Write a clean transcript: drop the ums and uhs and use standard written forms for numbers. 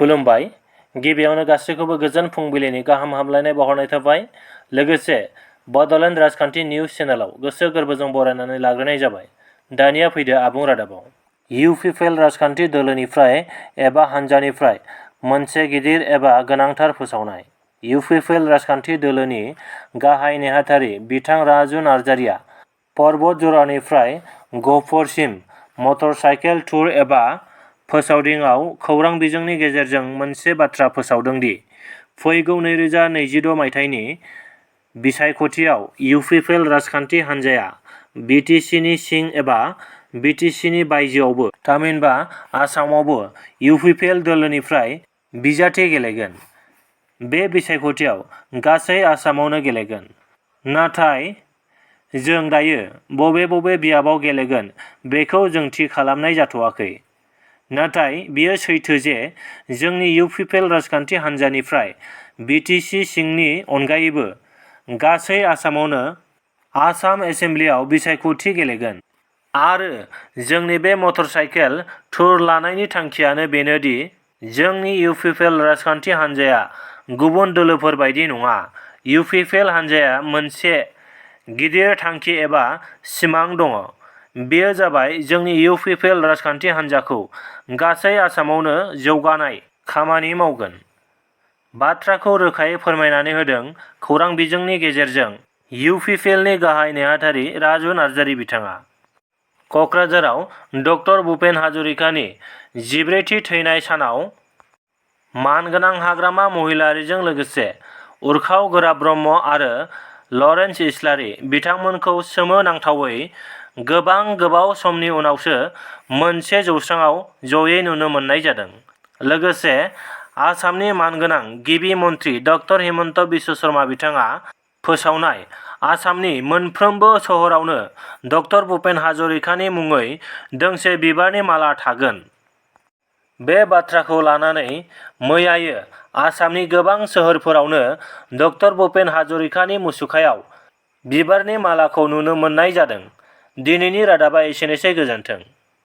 खुलुमबाय। गिबियावनो गासैखौबो गोजोन फुंबिलिनि गाहाम हामलायनाय बावहरनाय थाबाय। लोगोसे बड'लेण्ड राजखान्थि निउज चेनेलाव गोसो गोरबोजों बरायनानै लाग्रोनाय जाबाय। दानिया फैदो आबुं रादाबाव। इउपिपिएल राजखान्थि दोलोनिफ्राय एबा हान्जानिफ्राय मोनसे गिदिर एबा गोनांथार फोसावनाय। इउपिपिएल राजखान्थि दोलोनि गाहाय नेहाथारि बिथां राजु नार्जारिया पर्बतजरानिफ्राय गहपुरसिम मटर साइकेल टुर एबा फोसावदिंआव खौरां बिजोंनि गेजेरजों मोनसे बाथ्रा फोसावदों दि फैगौ 2026 मायथाइनि बिसायख'थियाव इउपिपिएल राजखान्थि हान्जाया बिटिसिनि सिं एबा बिटिसिनि बायजोआवबो थामहिनबा आसामावबो इउपिपिएल दोलोनिफ्राय बिजाथि गेलेगोन। बे बिसायख'थियाव गासै आसामावनो गेलेगोन। नाथाय जों दायो बबे बियाबाव गेलेगोन बेखौ जों थि खालामनाय जाथ'वाखै। नाथाय बेयो सैथो जे जोंनि इउपिपिएल राजखान्थि हान्जानिफ्राय बिटिसि सिंनि अनगायैबो गासै आसामावनो आसाम एसेम्ब्लियाव बिसायख'थि गेलेगोन। आरो जोंनि बे मटर साइकेल टुर लानायनि थांखियानो बेनो दि जोंनि इउपिपिएल राजखान्थि हान्जाया गुबुन दोलोफोर बायदि नङा। इउपिपिएल हान्जाया मोनसे गिदिर थांखि एबा सिमां दङ। बेयो जाबाय जोंनि इउपिपिएल राजखान्थि हान्जाखौ गासै आसामावनो जौगानाय खामानि मावगोन। बाथ्राखौ रोखायै फोरमायनानै होदों खौरां बिजोंनि गेजेरजों इउपिपिएलनि गाहाय नेहाथारि राजु नार्जारि बिथाङा। कक्राझाराव डक्टर भुपेन हाजरिकानि 14थि थैनाय सानाव मानगोनां हाग्रामा महिलारिजों लोगोसे उर्खाव गोरा ब्रह्म आरो लरेन्स इस्लारि बिथांमोनखौ सोमोनांथावै गोबाव समनि उनावसो मोनसे जौस्राङाव जयै नुनो मोननाय जादों। लोगोसे आसामनि मानगोनां गिबि मन्थ्रि डक्टर हिमन्त बिश्व शर्मा बिथाङा फोसावनाय आसामनि मोनफ्रोमबो सहरावनो डक्टर भुपेन हाजरिकानि मुङै दोंसे बिबारनि माला थागोन। बे बाथ्राखौ लानानै मैयायो आसामनि गोबां सोहोरफोरावनो डक्टर भुपेन हाजरिकानि मुसुखायाव बिबारनि मालाखौ नुनो मोननाय जादों। दिनैनि रादाबा एसेनोसै, गोजोन्थों।